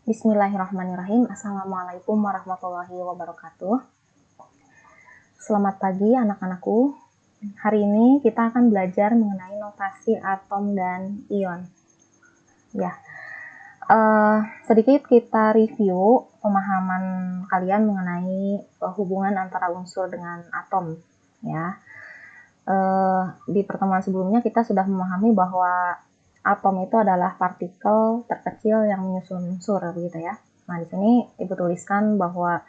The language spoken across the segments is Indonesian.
Bismillahirrahmanirrahim. Assalamualaikum warahmatullahi wabarakatuh. Selamat pagi anak-anakku. Hari ini kita akan belajar mengenai notasi atom dan ion. Ya, sedikit kita review pemahaman kalian mengenai hubungan antara unsur dengan atom. Ya, di pertemuan sebelumnya kita sudah memahami bahwa atom itu adalah partikel terkecil yang menyusun unsur, begitu ya. Nah, di sini Ibu tuliskan bahwa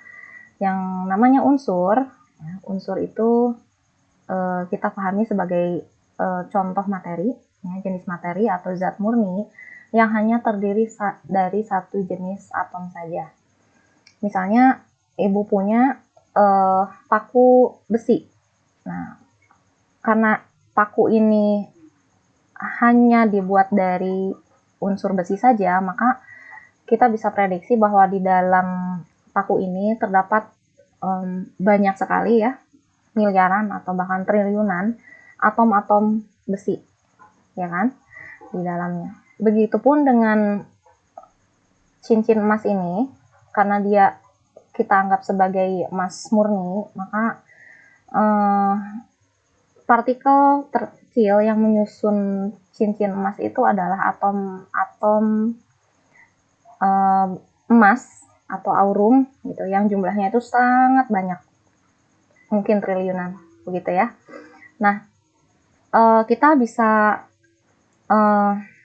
yang namanya unsur, ya, unsur itu kita pahami sebagai contoh materi, ya, jenis materi atau zat murni yang hanya terdiri dari satu jenis atom saja. Misalnya, Ibu punya paku besi. Nah, karena paku ini hanya dibuat dari unsur besi saja, maka kita bisa prediksi bahwa di dalam paku ini terdapat banyak sekali ya, miliaran atau bahkan triliunan atom-atom besi, ya kan, di dalamnya. Begitupun dengan cincin emas ini, karena dia kita anggap sebagai emas murni, maka partikel kecil yang menyusun cincin emas itu adalah atom-atom emas atau aurum gitu, yang jumlahnya itu sangat banyak, mungkin triliunan begitu ya. Nah, kita bisa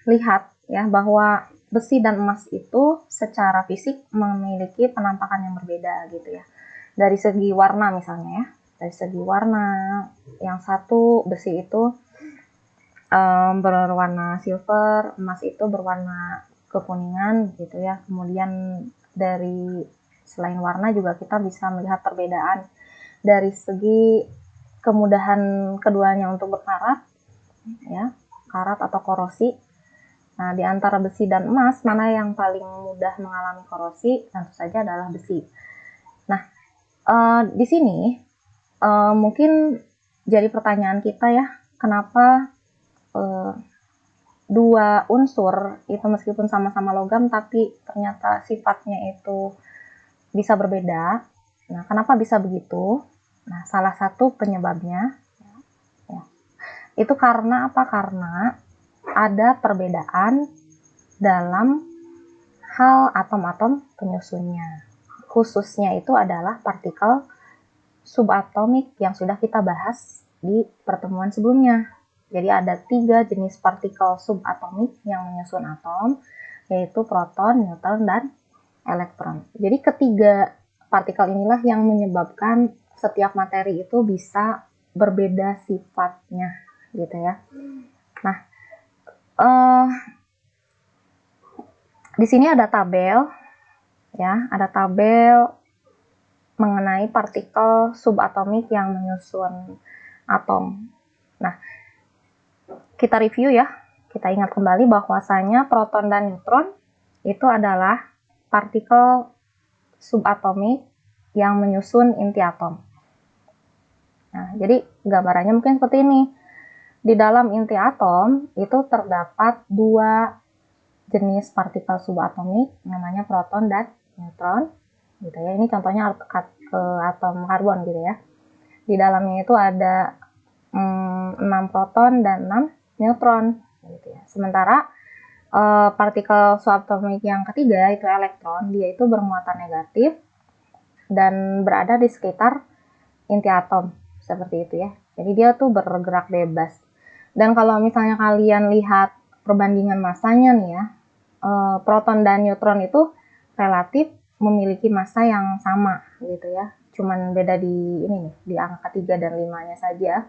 lihat ya bahwa besi dan emas itu secara fisik memiliki penampakan yang berbeda gitu ya. Dari segi warna misalnya ya, dari segi warna, yang satu besi itu berwarna silver, emas itu berwarna kekuningan gitu ya. Kemudian dari selain warna juga kita bisa melihat perbedaan dari segi kemudahan keduanya untuk berkarat, ya, karat atau korosi. Nah, di antara besi dan emas, mana yang paling mudah mengalami korosi? Tentu saja adalah besi. Nah, di sini mungkin jadi pertanyaan kita ya, kenapa dua unsur itu meskipun sama-sama logam tapi ternyata sifatnya itu bisa berbeda. Nah, kenapa bisa begitu? Nah, salah satu penyebabnya ya, itu karena apa? Karena ada perbedaan dalam hal atom-atom penyusunnya. Khususnya itu adalah partikel subatomik yang sudah kita bahas di pertemuan sebelumnya. Jadi ada 3 jenis partikel subatomik yang menyusun atom, yaitu proton, neutron, dan elektron. Jadi ketiga partikel inilah yang menyebabkan setiap materi itu bisa berbeda sifatnya, gitu ya. Nah, di sini ada tabel, ya, ada tabel mengenai partikel subatomik yang menyusun atom. Nah, kita review ya, kita ingat kembali bahwasanya proton dan neutron itu adalah partikel subatomik yang menyusun inti atom. Nah, jadi gambarannya mungkin seperti ini. Di dalam inti atom itu terdapat 2 jenis partikel subatomik, namanya proton dan neutron, gitu ya. Ini contohnya atom karbon gitu ya. Di dalamnya itu ada 6 proton dan 6 neutron gitu ya. Sementara partikel subatomik yang ketiga itu elektron, dia itu bermuatan negatif dan berada di sekitar inti atom seperti itu ya. Jadi dia tuh bergerak bebas. Dan kalau misalnya kalian lihat perbandingan masanya nih ya, proton dan neutron itu relatif memiliki massa yang sama gitu ya. Cuman beda di ini nih, di angka 3 dan 5-nya saja.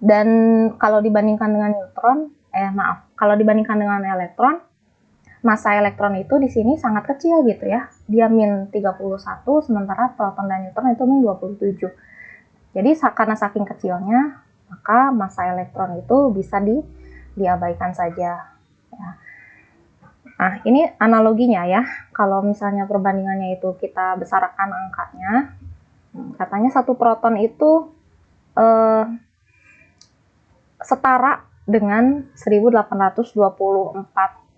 Dan kalau dibandingkan dengan kalau dibandingkan dengan elektron, massa elektron itu di sini sangat kecil gitu ya. Dia min 31, sementara proton dan neutron itu min 27. Jadi karena saking kecilnya, maka massa elektron itu bisa diabaikan saja. Ya. Nah, ini analoginya ya. Kalau misalnya perbandingannya itu kita besarkan angkanya, katanya satu proton itu setara dengan 1824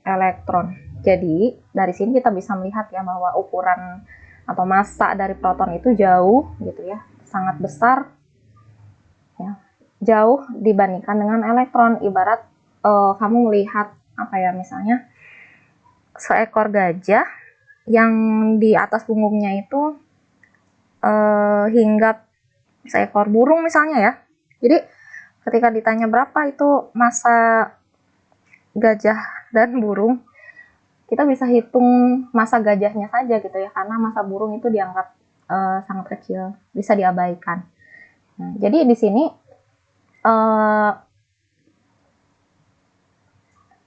elektron. Jadi dari sini kita bisa melihat ya bahwa ukuran atau massa dari proton itu jauh gitu ya, sangat besar ya, jauh dibandingkan dengan elektron. Ibarat kamu melihat apa ya, misalnya seekor gajah yang di atas punggungnya itu hingga seekor burung misalnya ya. Jadi ketika ditanya berapa itu massa gajah dan burung, kita bisa hitung massa gajahnya saja gitu ya, karena massa burung itu dianggap sangat kecil, bisa diabaikan. Nah, jadi di sini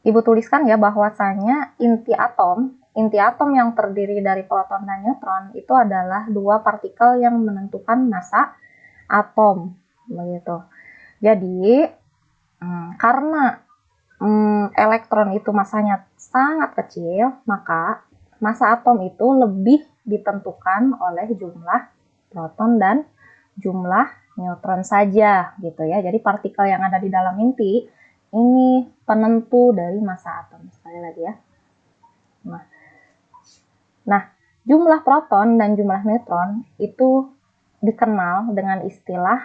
Ibu tuliskan ya bahwasanya inti atom yang terdiri dari proton dan neutron itu adalah dua partikel yang menentukan massa atom, begitu. Jadi karena elektron itu massanya sangat kecil, maka massa atom itu lebih ditentukan oleh jumlah proton dan jumlah neutron saja gitu ya. Jadi partikel yang ada di dalam inti ini penentu dari massa atom. Sekali lagi ya. Nah, jumlah proton dan jumlah neutron itu dikenal dengan istilah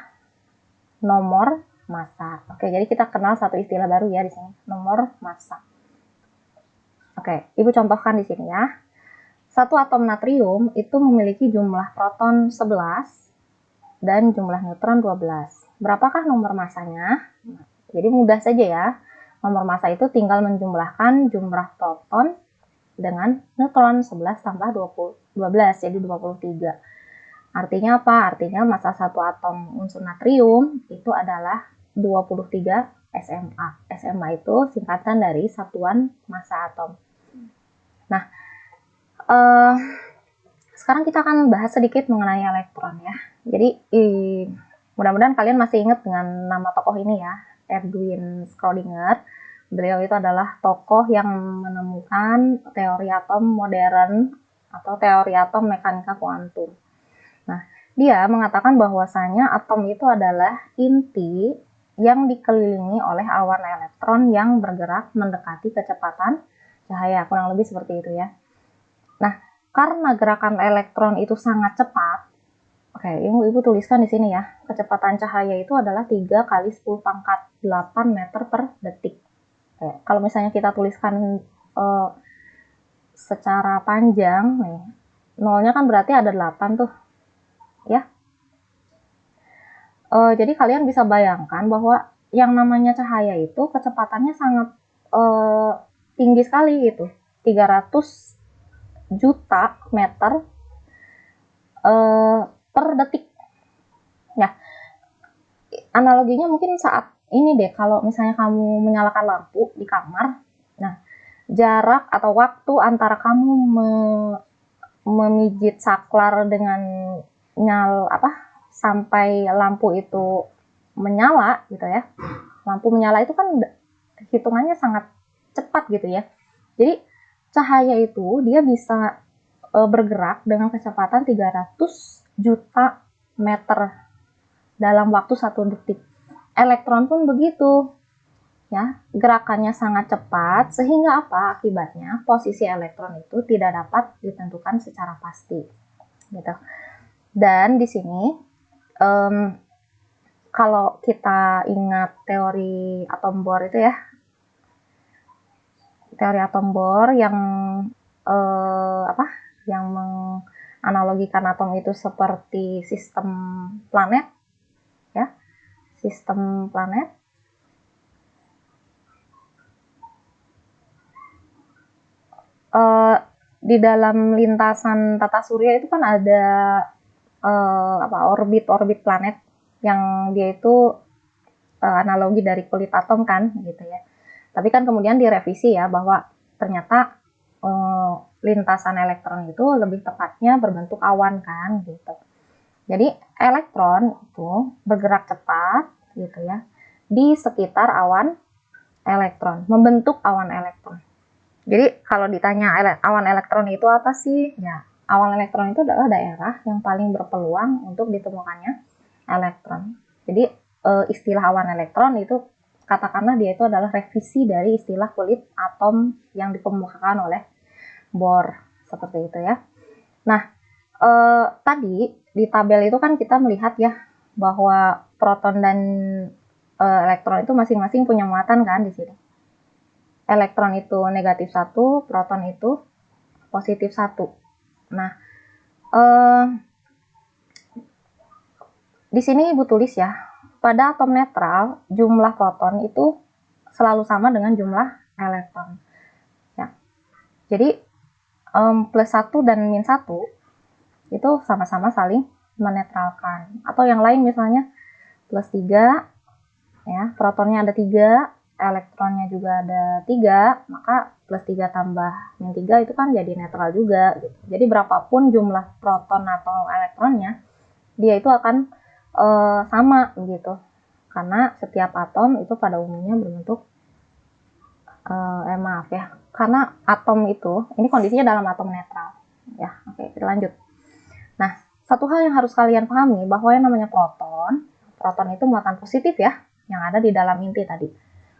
nomor massa. Oke, jadi kita kenal satu istilah baru ya di sini, nomor massa. Oke, Ibu contohkan di sini ya. Satu atom natrium itu memiliki jumlah proton 11 dan jumlah neutron 12. Berapakah nomor massanya? Jadi mudah saja ya. Nomor massa itu tinggal menjumlahkan jumlah proton dengan neutron. 11 tambah 12 jadi 23. Artinya apa? Artinya massa satu atom unsur natrium itu adalah 23 SMA. SMA itu singkatan dari satuan massa atom. Nah, sekarang kita akan bahas sedikit mengenai elektron ya. Jadi mudah-mudahan kalian masih ingat dengan nama tokoh ini ya, Erwin Schrödinger. Beliau itu adalah tokoh yang menemukan teori atom modern atau teori atom mekanika kuantum. Nah, dia mengatakan bahwasanya atom itu adalah inti yang dikelilingi oleh awan elektron yang bergerak mendekati kecepatan cahaya, kurang lebih seperti itu ya. Nah, karena gerakan elektron itu sangat cepat, oke, Ibu tuliskan di sini ya, kecepatan cahaya itu adalah 3 kali 10 pangkat 8 meter per detik. Oke, kalau misalnya kita tuliskan secara panjang, nih, nolnya kan berarti ada 8 tuh, ya. Jadi kalian bisa bayangkan bahwa yang namanya cahaya itu kecepatannya sangat tinggi sekali gitu, 300 juta meter per detik. Ya, analoginya mungkin saat ini deh, kalau misalnya kamu menyalakan lampu di kamar, nah jarak atau waktu antara kamu memijit saklar dengan sampai lampu itu menyala gitu ya. Lampu menyala itu kan hitungannya sangat cepat gitu ya. Jadi cahaya itu dia bisa bergerak dengan kecepatan 300 juta meter dalam waktu 1 detik. Elektron pun begitu. Ya, gerakannya sangat cepat sehingga apa akibatnya? Posisi elektron itu tidak dapat ditentukan secara pasti. Gitu. Dan di sini kalau kita ingat teori atom Bohr itu ya, teori atom Bohr yang yang menganalogikan atom itu seperti sistem planet ya, sistem planet. Di dalam lintasan tata surya itu kan ada orbit planet yang dia itu analogi dari kulit atom kan gitu ya. Tapi kan kemudian direvisi ya bahwa ternyata lintasan elektron itu lebih tepatnya berbentuk awan kan gitu. Jadi elektron itu bergerak cepat gitu ya di sekitar awan elektron, membentuk awan elektron. Jadi kalau ditanya awan elektron itu apa sih? Ya, awan elektron itu adalah daerah yang paling berpeluang untuk ditemukannya elektron. Jadi istilah awan elektron itu katakanlah dia itu adalah revisi dari istilah kulit atom yang dikemukakan oleh Bohr, seperti itu ya. Nah, tadi di tabel itu kan kita melihat ya bahwa proton dan elektron itu masing-masing punya muatan kan di sini. Elektron itu negatif 1, proton itu positif 1. Nah, di sini Ibu tulis ya, pada atom netral jumlah proton itu selalu sama dengan jumlah elektron. Ya. Jadi plus 1 dan min 1 itu sama-sama saling menetralkan. Atau yang lain misalnya plus 3, ya, protonnya ada 3, elektronnya juga ada 3, maka plus 3 tambah min 3 itu kan jadi netral juga gitu. Jadi berapapun jumlah proton atau elektronnya, dia itu akan sama gitu. Karena setiap atom itu pada umumnya berbentuk maaf ya. Karena atom itu, ini kondisinya dalam atom netral. Ya, oke, kita lanjut. Nah, satu hal yang harus kalian pahami bahwa yang namanya proton itu muatan positif ya, yang ada di dalam inti tadi.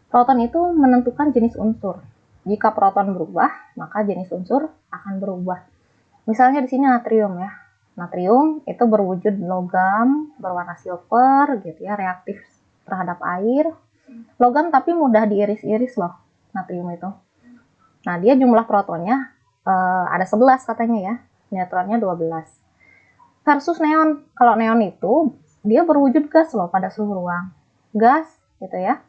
Proton itu menentukan jenis unsur. Jika proton berubah, maka jenis unsur akan berubah. Misalnya di sini natrium ya. Natrium itu berwujud logam, berwarna silver gitu ya, reaktif terhadap air. Logam tapi mudah diiris-iris loh, natrium itu. Nah, dia jumlah protonnya ada 11 katanya ya, neutronnya 12. Versus neon, kalau neon itu dia berwujud gas loh pada suhu ruang. Gas gitu ya.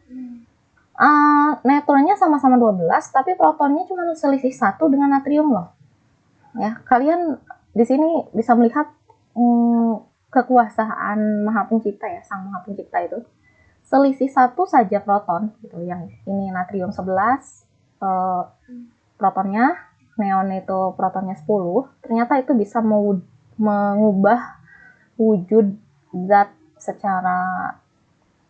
Neutronnya sama-sama 12, tapi protonnya cuma selisih 1 dengan natrium loh. Ya, kalian di sini bisa melihat kekuasaan Maha Pencipta ya, Sang Maha Pencipta itu. Selisih 1 saja proton gitu. Yang ini natrium 11, protonnya, neon itu protonnya 10, ternyata itu bisa mengubah wujud zat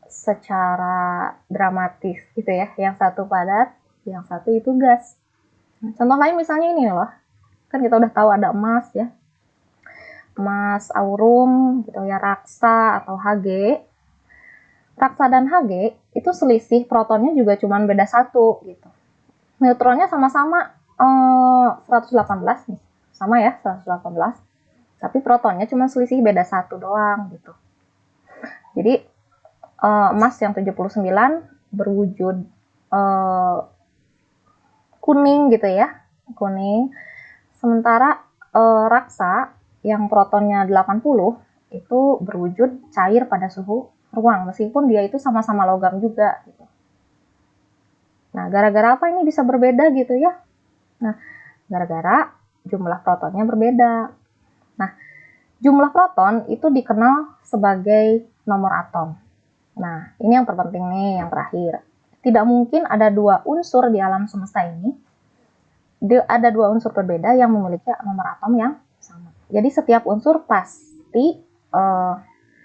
secara dramatis gitu ya. Yang satu padat, yang satu itu gas. Contoh lain misalnya ini loh, kan kita udah tahu ada emas ya, emas aurum gitu ya, raksa atau Hg. Raksa dan Hg itu selisih protonnya juga cuman beda 1 gitu. Neutronnya sama-sama 118 nih, sama ya 118, tapi protonnya cuma selisih beda 1 doang gitu. Jadi emas yang 79 berwujud kuning gitu ya, kuning. Sementara raksa yang protonnya 80 itu berwujud cair pada suhu ruang, meskipun dia itu sama-sama logam juga gitu. Nah, gara-gara apa ini bisa berbeda gitu ya? Nah, gara-gara jumlah protonnya berbeda. Nah, jumlah proton itu dikenal sebagai nomor atom. Nah, ini yang terpenting nih, yang terakhir. Tidak mungkin ada dua unsur di alam semesta ini, ada dua unsur berbeda yang memiliki nomor atom yang sama. Jadi setiap unsur pasti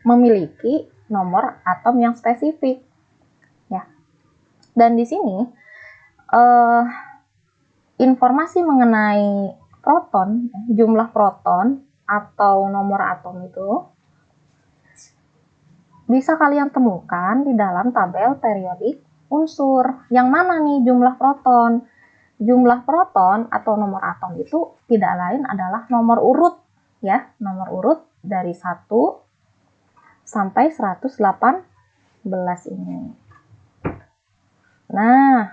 memiliki nomor atom yang spesifik. Ya. Dan di sini informasi mengenai proton, jumlah proton atau nomor atom itu bisa kalian temukan di dalam tabel periodik unsur. Yang mana nih jumlah proton? Jumlah proton atau nomor atom itu tidak lain adalah nomor urut ya, nomor urut dari 1 sampai 118 ini. Nah,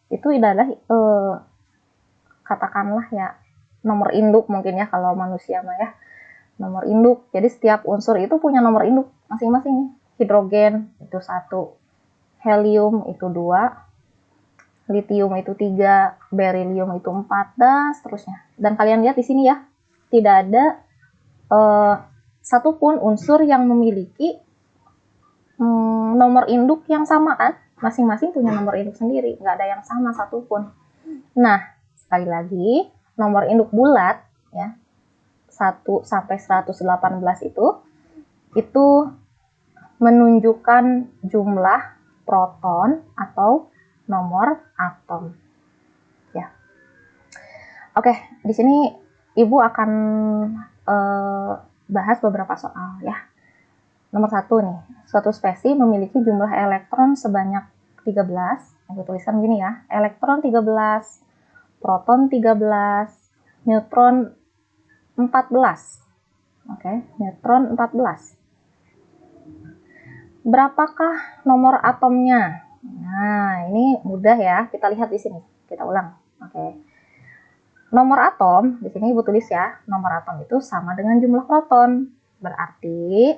itu adalah katakanlah ya nomor induk mungkin ya kalau manusia mah ya. Nomor induk. Jadi setiap unsur itu punya nomor induk masing-masing. Hidrogen itu 1, helium itu 2, litium itu 3, berilium itu 4, dan seterusnya. Dan kalian lihat di sini ya, tidak ada satupun unsur yang memiliki nomor induk yang sama kan. Masing-masing punya nomor induk sendiri, nggak ada yang sama satupun. Nah, sekali lagi, nomor induk bulat ya, 1 sampai 118 itu menunjukkan jumlah proton atau nomor atom. Ya. Oke, di sini Ibu akan bahas beberapa soal ya. Nomor 1 nih, suatu spesies memiliki jumlah elektron sebanyak 13. Aku tuliskan gini ya, elektron 13, proton 13, neutron 14. Oke, neutron 14. Berapakah nomor atomnya? Nah, ini mudah ya. Kita lihat di sini. Kita ulang. Oke. Nomor atom, di sini Ibu tulis ya. Nomor atom itu sama dengan jumlah proton. Berarti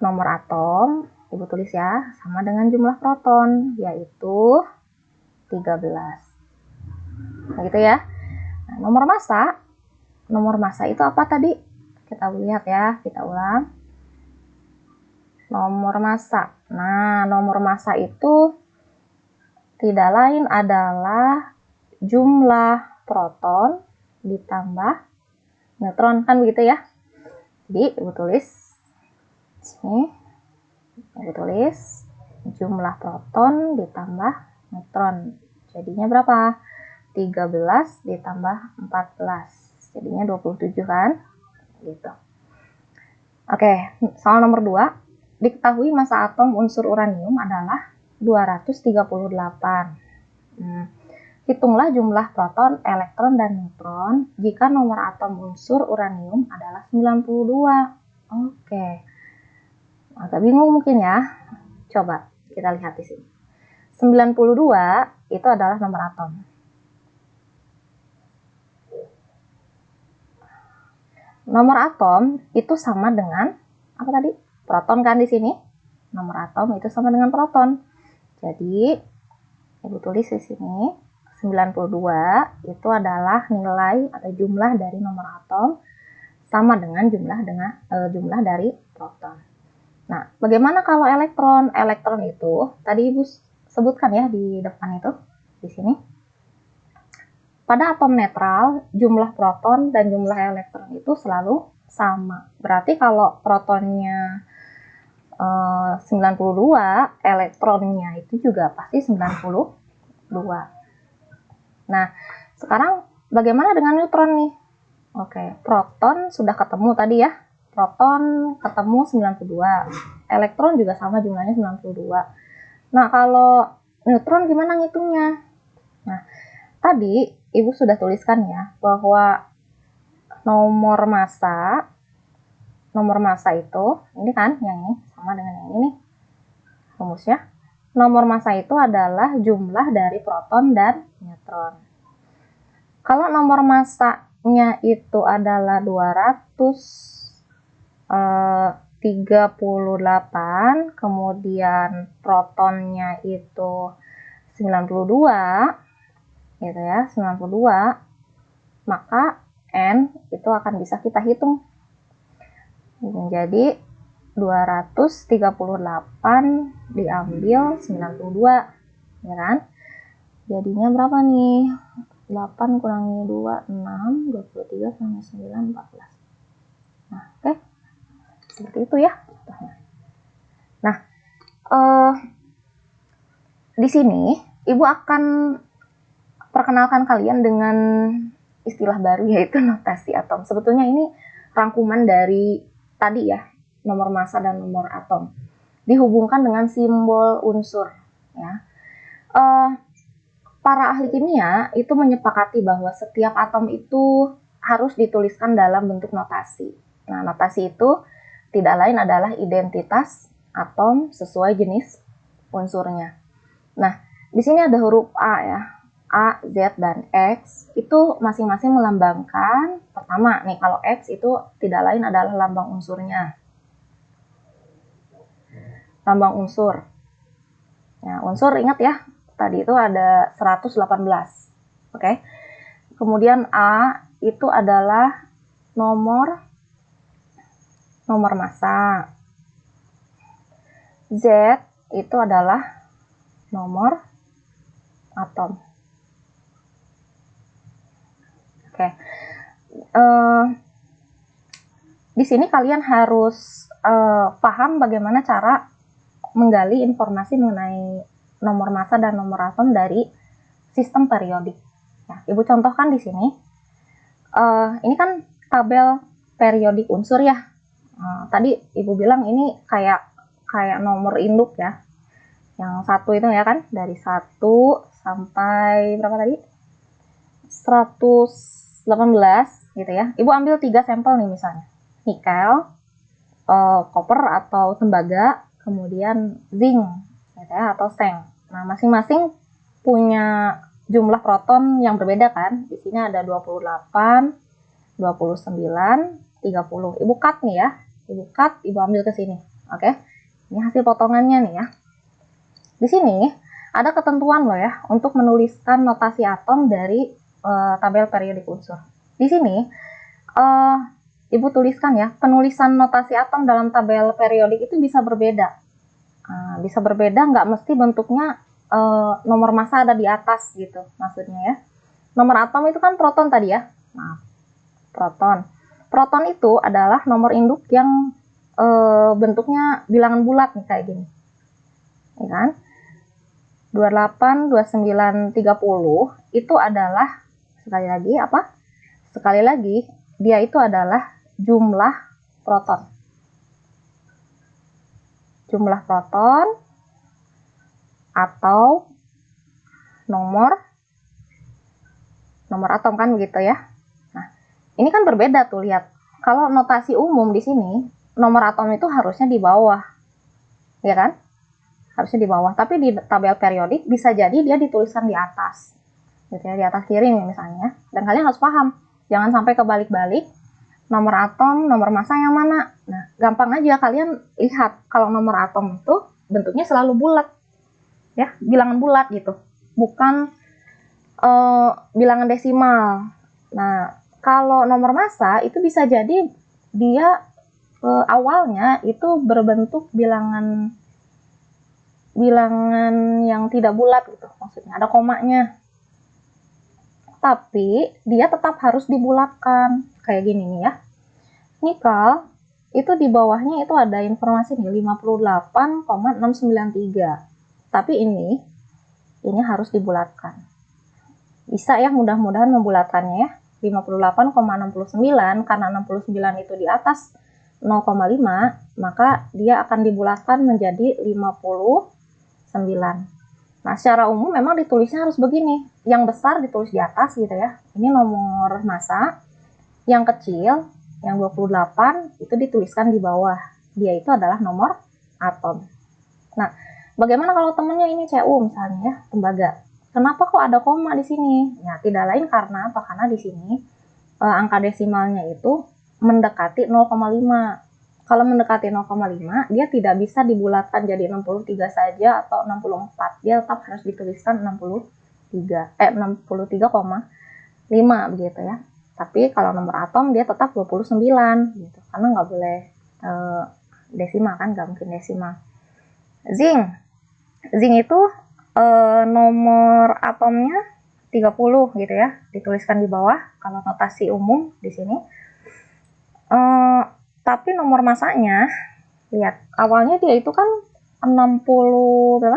nomor atom, Ibu tulis ya, sama dengan jumlah proton, yaitu 13. Nah, gitu ya. Nah, nomor massa itu apa tadi? Kita lihat ya, kita ulang. Nomor massa. Nah, nomor massa itu tidak lain adalah jumlah proton ditambah neutron, kan begitu ya. Jadi Ibu tulis sini, Ibu tulis jumlah proton ditambah neutron. Jadinya berapa? 13 ditambah 14. Jadinya 27 kan? Gitu. Oke, soal nomor 2. Diketahui massa atom unsur uranium adalah 238. Hitunglah jumlah proton, elektron, dan neutron jika nomor atom unsur uranium adalah 92. Oke. Agak bingung mungkin ya. Coba kita lihat di sini. 92 itu adalah nomor atom. Nomor atom itu sama dengan apa tadi? Proton kan di sini. Nomor atom itu sama dengan proton. Jadi Ibu tulis di sini 92 itu adalah nilai atau jumlah dari nomor atom sama dengan jumlah dari proton. Nah, bagaimana kalau elektron? Elektron itu tadi Ibu sebutkan ya di depan itu, di sini. Pada atom netral, jumlah proton dan jumlah elektron itu selalu sama. Berarti kalau protonnya 92, elektronnya itu juga pasti 92. Nah, sekarang bagaimana dengan neutron nih? Oke, proton sudah ketemu tadi ya. Proton ketemu 92. Elektron juga sama jumlahnya 92. Nah, kalau neutron gimana ngitungnya? Nah, tadi Ibu sudah tuliskan ya bahwa nomor massa itu, ini kan yang ini sama dengan yang ini nih rumusnya. Nomor massa itu adalah jumlah dari proton dan neutron. Kalau nomor massanya itu adalah 238, kemudian protonnya itu 92, gitu ya, 92, maka N itu akan bisa kita hitung menjadi 238 diambil 92, ya kan? Jadinya berapa nih? 8 kurangi 2, 6, 23 sama 9, 14. Nah, oke. Seperti itu ya. Nah, di sini Ibu akan perkenalkan kalian dengan istilah baru yaitu notasi atom. Sebetulnya ini rangkuman dari tadi ya, nomor massa dan nomor atom. Dihubungkan dengan simbol unsur ya. Para ahli kimia itu menyepakati bahwa setiap atom itu harus dituliskan dalam bentuk notasi. Nah, notasi itu tidak lain adalah identitas atom sesuai jenis unsurnya. Nah, di sini ada huruf A ya. A, Z, dan X itu masing-masing melambangkan, pertama nih kalau X itu tidak lain adalah lambang unsurnya. Lambang unsur. Nah, unsur ingat ya, tadi itu ada 118. Oke. Kemudian A itu adalah nomor massa. Z itu adalah nomor atom. Oke. Di sini kalian harus paham bagaimana cara menggali informasi mengenai nomor massa dan nomor atom dari sistem periodik. Nah, Ibu contohkan di sini. Ini kan tabel periodik unsur ya. Tadi Ibu bilang ini kayak nomor induk ya. Yang 1 itu ya kan, dari 1 sampai berapa tadi? 100 18 gitu ya. Ibu ambil 3 sampel nih misalnya. Nikel, koper atau tembaga, kemudian zinc gitu ya, atau seng. Nah, masing-masing punya jumlah proton yang berbeda kan. Di sini ada 28, 29, 30. Ibu cut nih ya. Ibu cut, ibu ambil ke sini. Oke. Ini hasil potongannya nih ya. Di sini ada ketentuan loh ya untuk menuliskan notasi atom dari tabel periodik unsur. Di sini ibu tuliskan ya, penulisan notasi atom dalam tabel periodik itu bisa berbeda. Bisa berbeda, nggak mesti bentuknya nomor massa ada di atas gitu maksudnya ya. Nomor atom itu kan proton tadi ya. Nah, proton. Proton itu adalah nomor induk yang bentuknya bilangan bulat nih kayak gini. Ya kan? 28, 29, 30 itu adalah sekali lagi apa? Sekali lagi dia itu adalah jumlah proton. Jumlah proton atau nomor atom kan begitu ya. Nah, ini kan berbeda tuh, lihat. Kalau notasi umum di sini nomor atom itu harusnya di bawah. Ya kan? Harusnya di bawah, tapi di tabel periodik bisa jadi dia dituliskan di atas. Gitu ya, di atas kiri nih misalnya. Dan kalian harus paham, jangan sampai kebalik-balik. Nomor atom, nomor massa yang mana? Nah, gampang aja kalian lihat kalau nomor atom itu bentuknya selalu bulat. Ya, bilangan bulat gitu. Bukan bilangan desimal. Nah, kalau nomor massa itu bisa jadi dia awalnya itu berbentuk bilangan yang tidak bulat gitu, maksudnya ada komanya. Tapi dia tetap harus dibulatkan. Kayak gini nih ya. Nikel itu di bawahnya itu ada informasi nih 58,693. Tapi ini harus dibulatkan. Bisa ya mudah-mudahan membulatkannya ya. 58,69 karena 69 itu di atas 0,5, maka dia akan dibulatkan menjadi 59. Nah, secara umum memang ditulisnya harus begini. Yang besar ditulis di atas gitu ya. Ini nomor massa. Yang kecil, yang 28, itu dituliskan di bawah. Dia itu adalah nomor atom. Nah, bagaimana kalau temennya ini Cu misalnya ya, tembaga. Kenapa kok ada koma di sini? Ya, tidak lain karena apa? Karena di sini angka desimalnya itu mendekati 0,5. Kalau mendekati 0,5, dia tidak bisa dibulatkan jadi 63 saja atau 64. Dia tetap harus dituliskan 63,5 begitu ya. Tapi kalau nomor atom dia tetap 29 gitu. Karena nggak boleh desimal kan, nggak mungkin desimal. Zinc itu nomor atomnya 30 gitu ya. Dituliskan di bawah kalau notasi umum di sini. Tapi nomor massanya, lihat, awalnya dia itu kan 60 berapa?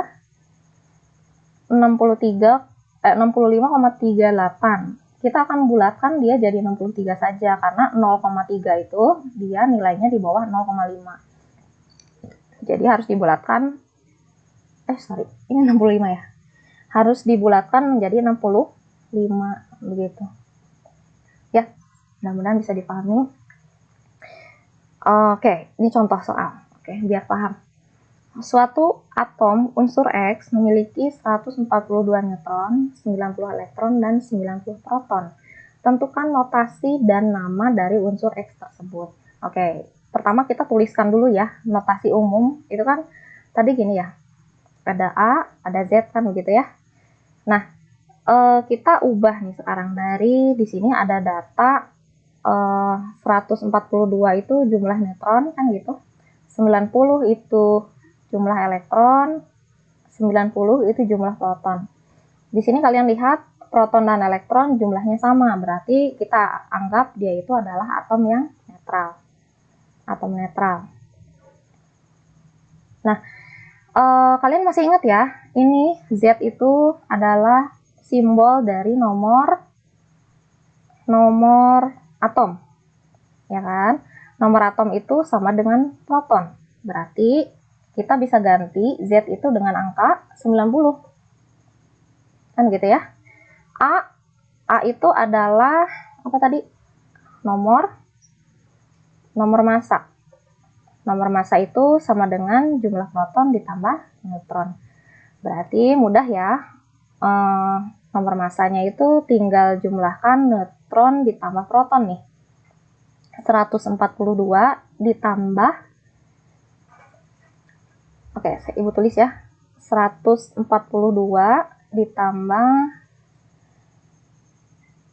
65,38. Kita akan bulatkan dia jadi 63 saja karena 0,3 itu dia nilainya di bawah 0,5. Jadi harus dibulatkan ini 65 ya. Harus dibulatkan menjadi 65 begitu. Ya, mudah-mudahan bisa dipahami. Oke, ini contoh soal. Oke, biar paham. Suatu atom unsur X memiliki 142 neutron, 90 elektron, dan 90 proton. Tentukan notasi dan nama dari unsur X tersebut. Oke, pertama kita tuliskan dulu ya, notasi umum. Itu kan tadi gini ya, ada A, ada Z kan begitu ya. Nah, kita ubah nih sekarang dari di sini ada data 142 itu jumlah neutron kan gitu, 90 itu jumlah elektron, 90 itu jumlah proton. Di sini kalian lihat proton dan elektron jumlahnya sama, berarti kita anggap dia itu adalah atom yang netral. Atom netral. Nah, kalian masih ingat ya, ini Z itu adalah simbol dari nomor atom, ya kan? Nomor atom itu sama dengan proton. Berarti kita bisa ganti Z itu dengan angka 90. Kan gitu ya. A itu adalah apa tadi? Nomor massa. Nomor massa itu sama dengan jumlah proton ditambah neutron. Berarti mudah ya. Nomor massanya itu tinggal jumlahkan neutron ditambah proton nih. 142 ditambah, oke, ibu tulis ya, 142 ditambah,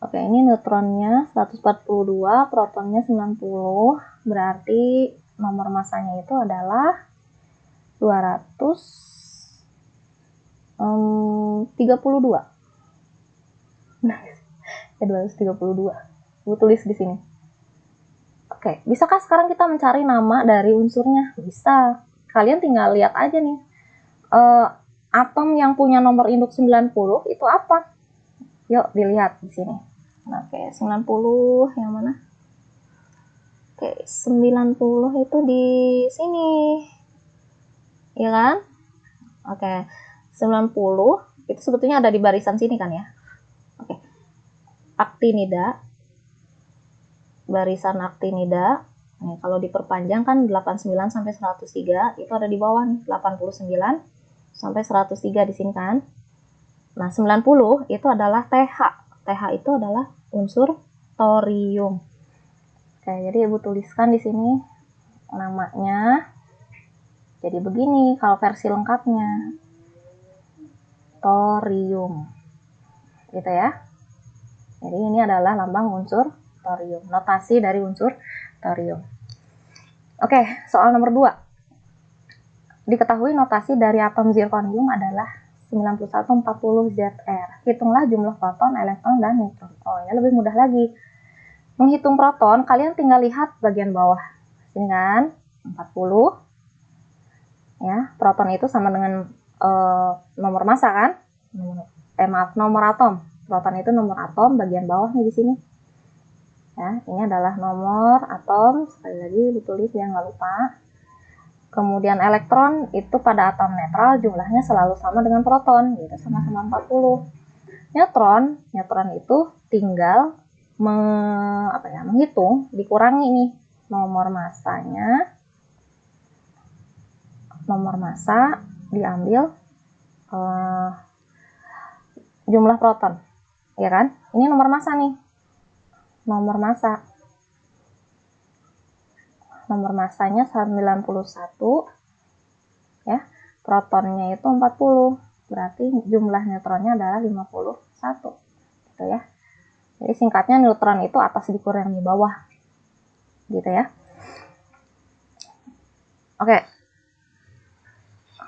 oke, ini neutronnya 142, protonnya 90, berarti nomor massanya itu adalah 232. Nah, ya 232. Ibu tulis di sini. Oke, bisakah sekarang kita mencari nama dari unsurnya? Bisa. Kalian tinggal lihat aja nih. Atom yang punya nomor induk 90 itu apa? Yuk dilihat di sini. Nah, oke, 90 yang mana? Oke, 90 itu di sini. Iya kan? Oke, 90 itu sebetulnya ada di barisan sini kan ya? Oke. Aktinida, barisan aktinida. Nih, kalau diperpanjang kan 89 sampai 103, itu ada di bawah nih, 89 sampai 103 di sini kan. Nah, 90 itu adalah TH. TH itu adalah unsur thorium. Oke, jadi Ibu tuliskan di sini namanya. Jadi begini kalau versi lengkapnya. Thorium. Gitu ya. Jadi ini adalah lambang unsur thorium, notasi dari unsur thorium. Oke, soal nomor 2. Diketahui notasi dari atom zirconium adalah 9140 Zr. Hitunglah jumlah proton, elektron, dan neutron. Oh, ini lebih mudah lagi. Menghitung proton, kalian tinggal lihat bagian bawah. Sini kan, 40. Ya, proton itu sama dengan nomor massa kan? Nomor atom. Proton itu nomor atom, bagian bawah nih di sini. Ya, ini adalah nomor atom, sekali lagi ditulis biar nggak lupa. Kemudian elektron itu pada atom netral jumlahnya selalu sama dengan proton, yaitu sama-sama 40. Neutron itu tinggal menghitung, dikurangi nih nomor massanya. Nomor massa diambil jumlah proton, ya kan? Ini nomor massa nih. Nomor massanya 91, ya. Protonnya itu 40. Berarti jumlah neutronnya adalah 51. Gitu ya. Jadi singkatnya neutron itu atas dikurangi bawah. Gitu ya. Oke.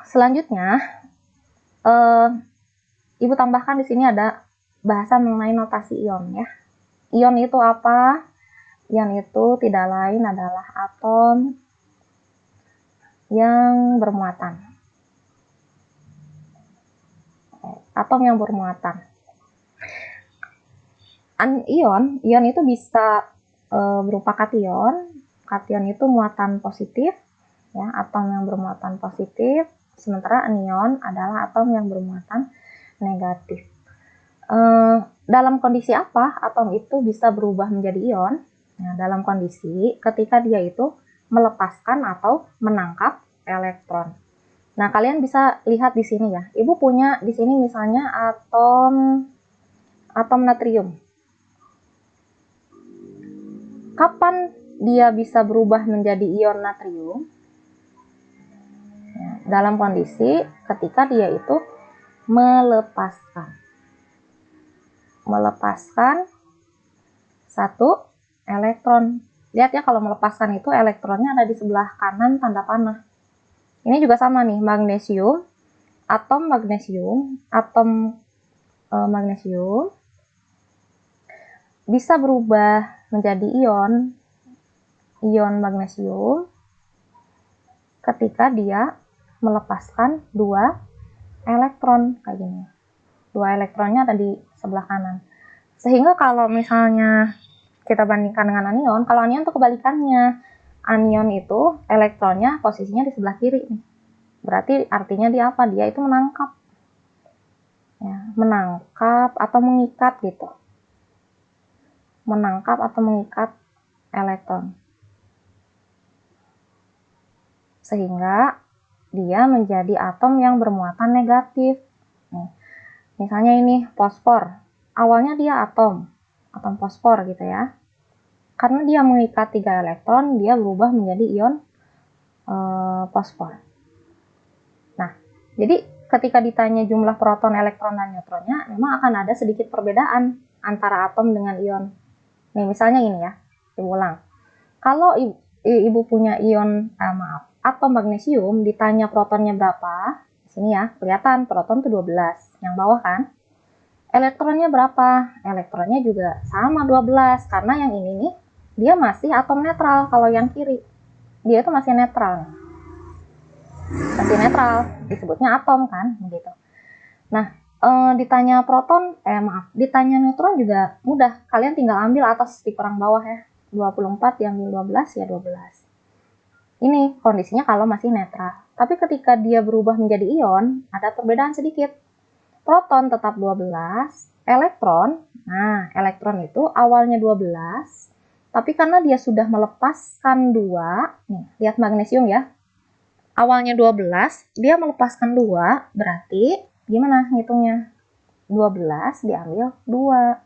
Selanjutnya Ibu tambahkan di sini ada bahasan mengenai notasi ion ya. Ion itu apa? Ion itu tidak lain adalah atom yang bermuatan. Atom yang bermuatan. Ion itu bisa berupa kation. Kation itu muatan positif, ya, atom yang bermuatan positif. Sementara anion adalah atom yang bermuatan negatif. Dalam kondisi apa atom itu bisa berubah menjadi ion? Nah, dalam kondisi ketika dia itu melepaskan atau menangkap elektron. Nah, kalian bisa lihat di sini ya. Ibu punya di sini misalnya atom natrium. Kapan dia bisa berubah menjadi ion natrium? Ya, dalam kondisi ketika dia itu melepaskan satu elektron. Lihat ya, kalau melepaskan itu elektronnya ada di sebelah kanan tanda panah. Ini juga sama nih, magnesium, atom magnesium bisa berubah menjadi ion magnesium ketika dia melepaskan 2 elektron kayak gini. 2 elektronnya ada di sebelah kanan. Sehingga kalau misalnya kita bandingkan dengan anion, kalau anion itu kebalikannya. Anion itu elektronnya posisinya di sebelah kiri nih. Berarti artinya dia apa? Dia itu menangkap. Ya, menangkap atau mengikat gitu. menangkap atau mengikat elektron. Sehingga dia menjadi atom yang bermuatan negatif. Nih, misalnya ini fosfor. Awalnya dia atom fosfor gitu ya. Karena dia mengikat 3 elektron, dia berubah menjadi ion fosfor. Nah, jadi ketika ditanya jumlah proton, elektron, dan neutronnya, memang akan ada sedikit perbedaan antara atom dengan ion. Nih, misalnya ini ya, ibu ulang. Kalau ibu punya atom magnesium, ditanya protonnya berapa, di sini ya, kelihatan proton itu 12, yang bawah kan. Elektronnya berapa? Elektronnya juga sama 12, karena yang ini nih, dia masih atom netral. Kalau yang kiri, dia itu masih netral. Masih netral, disebutnya atom kan, begitu. Nah, ditanya proton, ditanya neutron juga mudah. Kalian tinggal ambil atas dikurang bawah ya. 24 diambil 12 ya 12. Ini kondisinya kalau masih netral. Tapi ketika dia berubah menjadi ion, ada perbedaan sedikit. Proton tetap 12, elektron, nah elektron itu awalnya 12, tapi karena dia sudah melepaskan 2, nih, lihat magnesium ya. Awalnya 12, dia melepaskan 2, berarti gimana ngitungnya? 12 diambil 2,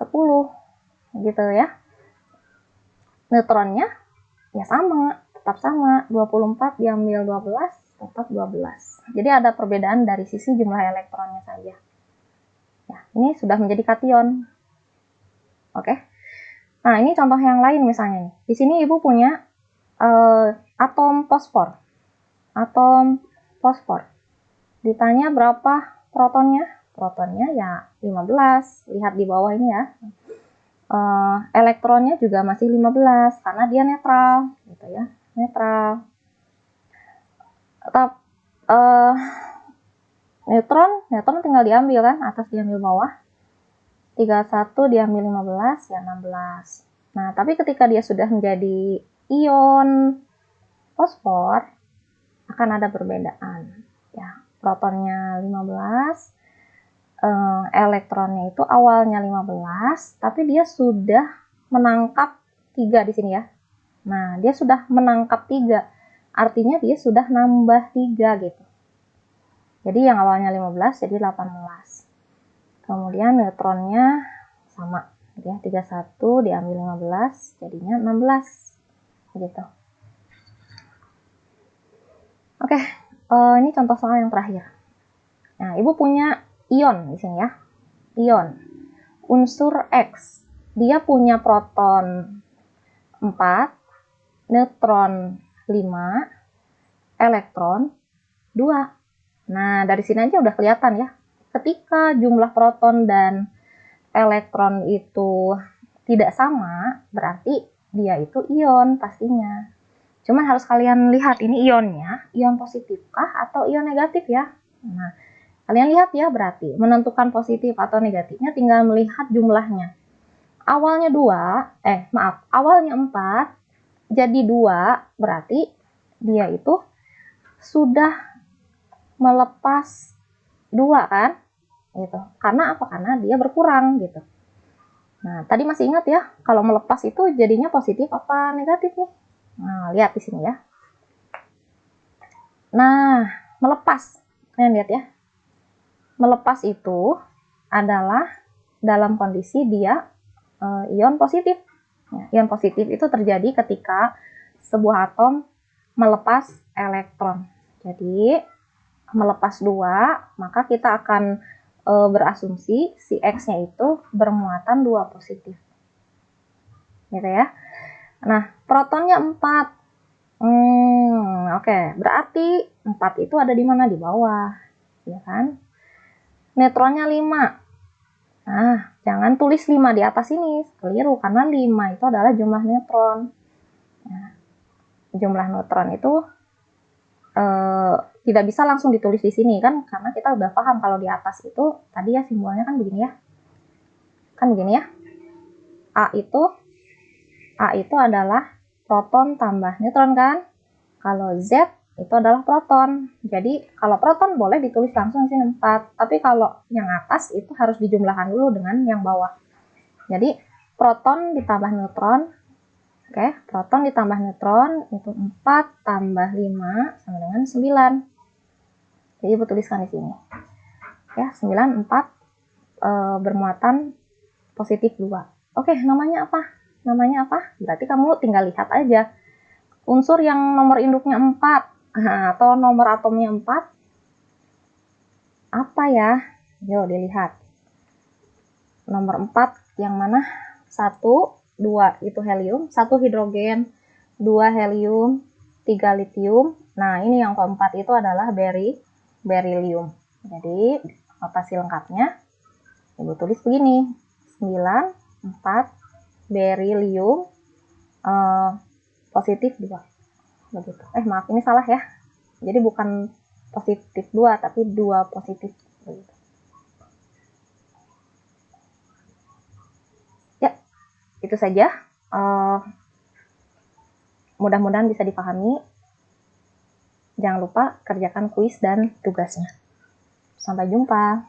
10, gitu ya. Neutronnya ya sama, tetap sama, 24 diambil 12, tetap 12. Jadi ada perbedaan dari sisi jumlah elektronnya saja. Ya, ini sudah menjadi kation. Oke. Nah, ini contoh yang lain misalnya nih. Di sini ibu punya atom fosfor. Atom fosfor. Ditanya berapa protonnya? Protonnya ya 15. Lihat di bawah ini ya. Elektronnya juga masih 15 karena dia netral gitu ya, netral. Tetap neutron tinggal diambil kan, atas diambil bawah. 31 diambil 15 ya 16. Nah, tapi ketika dia sudah menjadi ion fosfor akan ada perbedaan ya. Protonnya 15, elektronnya itu awalnya 15, tapi dia sudah menangkap 3 di sini ya. Nah, dia sudah menangkap 3, artinya dia sudah nambah 3 gitu. Jadi yang awalnya 15 jadi 18. Kemudian neutronnya sama ya, 31 diambil 15 jadinya 16 gitu. Oke, ini contoh soal yang terakhir. Nah, ibu punya ion di sini ya. Ion unsur X, dia punya proton 4, neutron 5, elektron 2. Nah, dari sini aja udah kelihatan ya. Ketika jumlah proton dan elektron itu tidak sama, berarti dia itu ion pastinya. Cuman harus kalian lihat ini ionnya, ion positifkah atau ion negatif ya. Nah, kalian lihat ya, berarti menentukan positif atau negatifnya tinggal melihat jumlahnya. Awalnya 2, awalnya 4, jadi 2, berarti dia itu sudah melepas 2 kan? Gitu. Karena apa? Karena dia berkurang gitu. Nah, tadi masih ingat ya, kalau melepas itu jadinya positif apa negatif nih? Nah, lihat di sini ya. Nah, melepas. Kalian lihat ya. Melepas itu adalah dalam kondisi dia ion positif. Ion positif itu terjadi ketika sebuah atom melepas elektron. Jadi, melepas 2, maka kita akan berasumsi si X-nya itu bermuatan 2 positif. Gitu ya. Nah, protonnya 4. Oke. Berarti 4 itu ada di mana? Di bawah. Ya kan? Neutronnya 5. Nah, jangan tulis 5 di atas ini. Keliru, karena 5 itu adalah jumlah neutron. Nah, jumlah neutron itu tidak bisa langsung ditulis di sini kan, karena kita udah paham kalau di atas itu tadi ya simbolnya kan begini ya. Kan begini ya. A itu adalah proton tambah neutron kan. Kalau Z itu adalah proton. Jadi kalau proton boleh ditulis langsung di sini 4, tapi kalau yang atas itu harus dijumlahkan dulu dengan yang bawah. Jadi proton ditambah neutron. Oke, proton ditambah neutron itu 4 tambah 5 sama dengan 9. Jadi ibu tuliskan di sini. Ya, 9, 4 bermuatan positif 2. Oke, namanya apa? Namanya apa? Berarti kamu tinggal lihat aja. Unsur yang nomor induknya 4 atau nomor atomnya 4 apa ya? Yuk dilihat. Nomor 4 yang mana? 1, 2 itu helium, 1 hidrogen, 2 helium, 3 litium. Nah, ini yang keempat itu adalah beryllium. Jadi, notasi lengkapnya ibu tulis begini. 9, 4, beryllium, positif 2. Begitu. Maaf, ini salah ya. Jadi bukan positif 2, tapi 2 positif. Begitu. Ya, itu saja. Mudah-mudahan bisa dipahami. Jangan lupa kerjakan kuis dan tugasnya. Sampai jumpa.